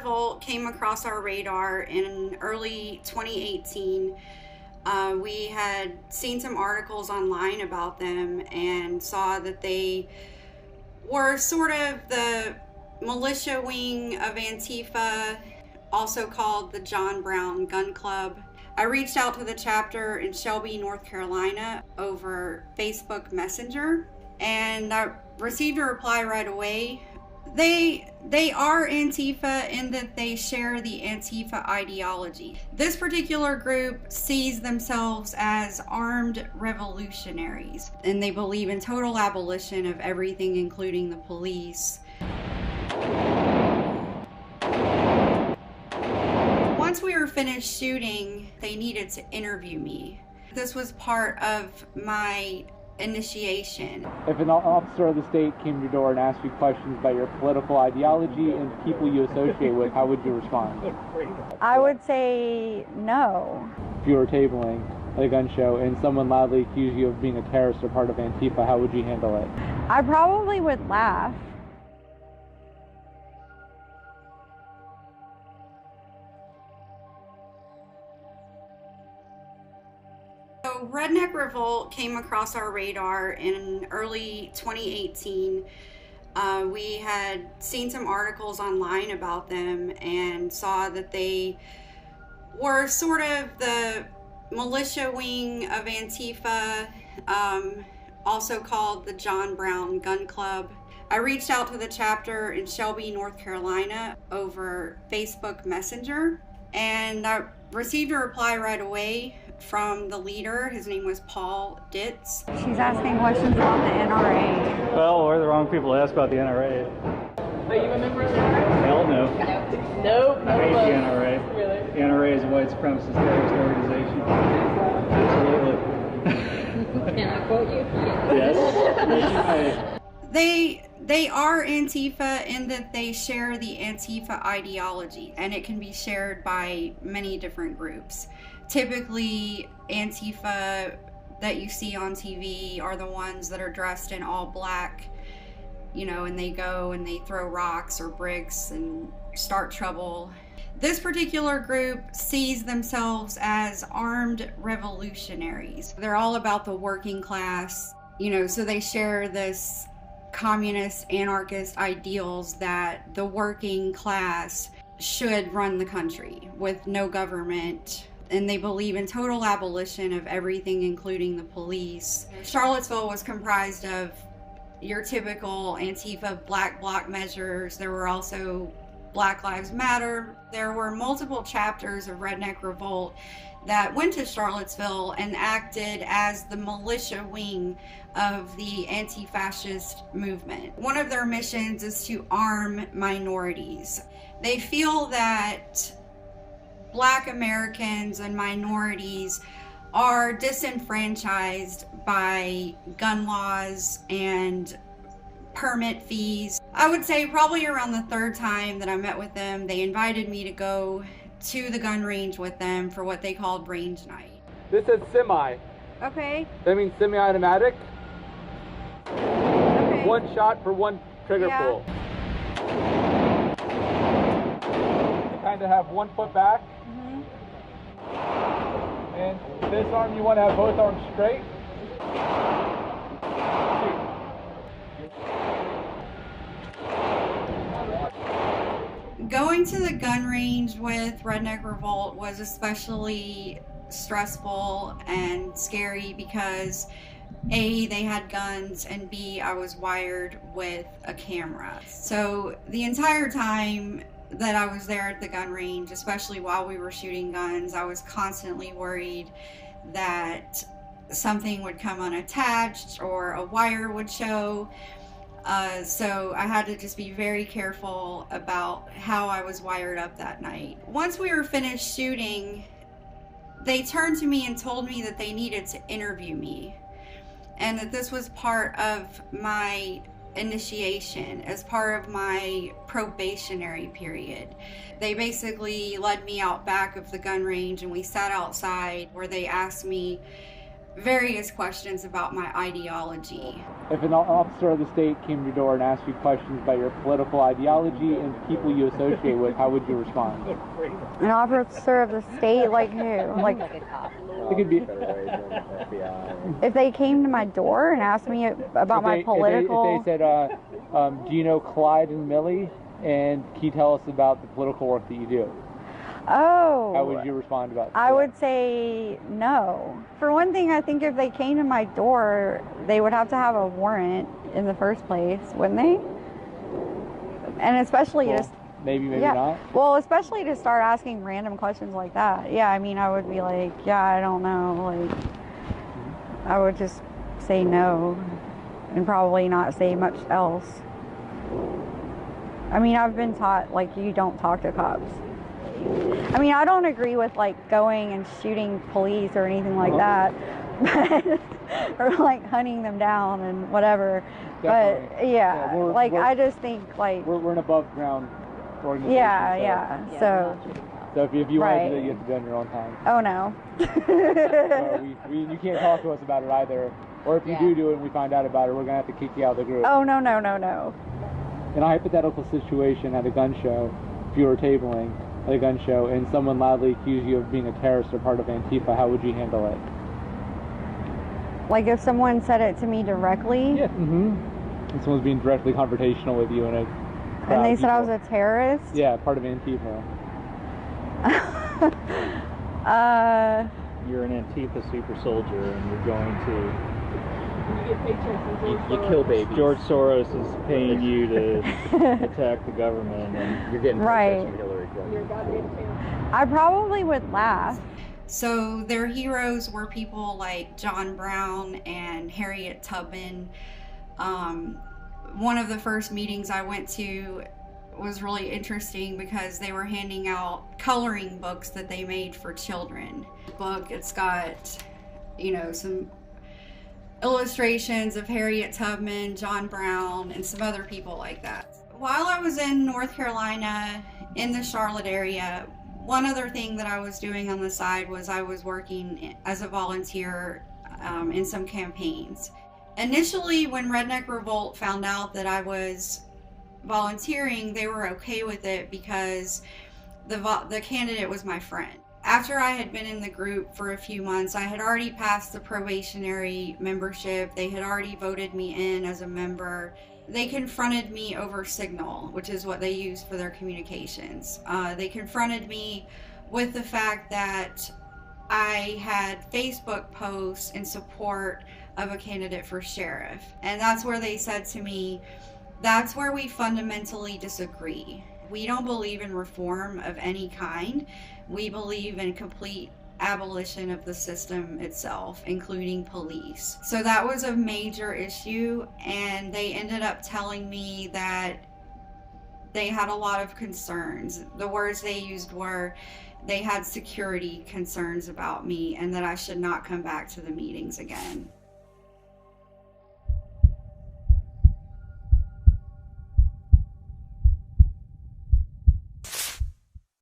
revolt came across our radar in early 2018. We had seen some articles online about them and saw that they were sort of the militia wing of Antifa, also called the John Brown Gun Club. I reached out to the chapter in Shelby, North Carolina over Facebook Messenger, and I received a reply right away. They are Antifa in that they share the Antifa ideology. This particular group sees themselves as armed revolutionaries, and they believe in total abolition of everything, including the police. Once we were finished shooting, they needed to interview me. This was part of my initiation. If an officer of the state came to your door and asked you questions about your political ideology and people you associate with, how would you respond? I would say no. If you were tabling at a gun show and someone loudly accused you of being a terrorist or part of Antifa, how would you handle it? I probably would laugh. So Redneck Revolt came across our radar in early 2018. We had seen some articles online about them and saw that they were sort of the militia wing of Antifa, also called the John Brown Gun Club. I reached out to the chapter in Shelby, North Carolina over Facebook Messenger, and I received a reply right away from the leader. His name was Paul Ditz. She's asking questions about the NRA. Well, we're the wrong people to ask about the NRA. Are you a member of the NRA? Hell no. Nope. I hate the NRA. Really? The NRA is a white supremacist terrorist organization. Absolutely. Can I quote you? Yes. They are Antifa in that they share the Antifa ideology, and it can be shared by many different groups. Typically, Antifa that you see on TV are the ones that are dressed in all black, you know, and they go and they throw rocks or bricks and start trouble. This particular group sees themselves as armed revolutionaries. They're all about the working class, you know, so they share this communist, anarchist ideals that the working class should run the country with no government. And they believe in total abolition of everything, including the police. Charlottesville was comprised of your typical Antifa black bloc measures. There were also Black Lives Matter. There were multiple chapters of Redneck Revolt that went to Charlottesville and acted as the militia wing of the anti-fascist movement. One of their missions is to arm minorities. They feel that Black Americans and minorities are disenfranchised by gun laws and permit fees. I would say probably around the third time that I met with them, they invited me to go to the gun range with them for what they called range night. This is semi. Okay. That means semi-automatic. Okay. One shot for one trigger pull. You kind of have one foot back. And this arm, you want to have both arms straight. Going to the gun range with Redneck Revolt was especially stressful and scary because A, they had guns, and B, I was wired with a camera. So the entire time that I was there at the gun range, especially while we were shooting guns, I was constantly worried that something would come unattached or a wire would show. So I had to just be very careful about how I was wired up that night. Once we were finished shooting, they turned to me and told me that they needed to interview me and that this was part of my initiation, as part of my probationary period. They basically led me out back of the gun range and we sat outside where they asked me various questions about my ideology. If an officer of the state came to your door and asked you questions about your political ideology and people you associate with, how would you respond? An officer of the state, like who? Like, It could be if they came to my door and asked me about my political... If they said, do you know Clyde and Millie? And can you tell us about the political work that you do? Oh. How would you respond about that? I would say no. For one thing, I think if they came to my door, they would have to have a warrant in the first place, wouldn't they? And especially Well, just... maybe not. Well, especially to start asking random questions like that. Yeah, I mean, I would be like, yeah, I don't know. Like, I would just say no and probably not say much else. I mean, I've been taught, like, you don't talk to cops. I mean, I don't agree with, like, going and shooting police or anything like that. But, or, like, hunting them down and whatever. Definitely. But, yeah, we're, I just think, like... We're an above ground organization. Yeah. So if you want Right. to do it, you have to do it on your own time. oh, no. So you can't talk to us about it either. Or if you do it and we find out about it, we're going to have to kick you out of the group. Oh, no. In a hypothetical situation at a gun show, if you were tabling at a gun show and someone loudly accused you of being a terrorist or part of Antifa, how would you handle it? Like, if someone said it to me directly... Yeah. And someone's being directly confrontational with you in a crowd And they of said I people. was a terrorist? Yeah, part of Antifa. You're an Antifa super soldier and you're going to... You get paychecks from George You Soros. kill babies. George Soros is paying you to attack the government and you're getting Right. paychecks from Hillary Clinton. You're a goddamn fan. I probably would laugh. So their heroes were people like John Brown and Harriet Tubman. One of the first meetings I went to was really interesting because they were handing out coloring books that they made for children. It's got, some illustrations of Harriet Tubman, John Brown, and some other people like that. While I was in North Carolina, in the Charlotte area, one other thing that I was doing on the side was I was working as a volunteer in some campaigns. Initially, when Redneck Revolt found out that I was volunteering, they were okay with it because the candidate was my friend. After I had been in the group for a few months, I had already passed the probationary membership. They had already voted me in as a member. They confronted me over Signal, which is what they use for their communications. They confronted me with the fact that I had Facebook posts in support of a candidate for sheriff. And that's where they said to me, that's where we fundamentally disagree. We don't believe in reform of any kind. We believe in complete abolition of the system itself, including police. So that was a major issue, and they ended up telling me that they had a lot of concerns. The words they used were they had security concerns about me and that I should not come back to the meetings again.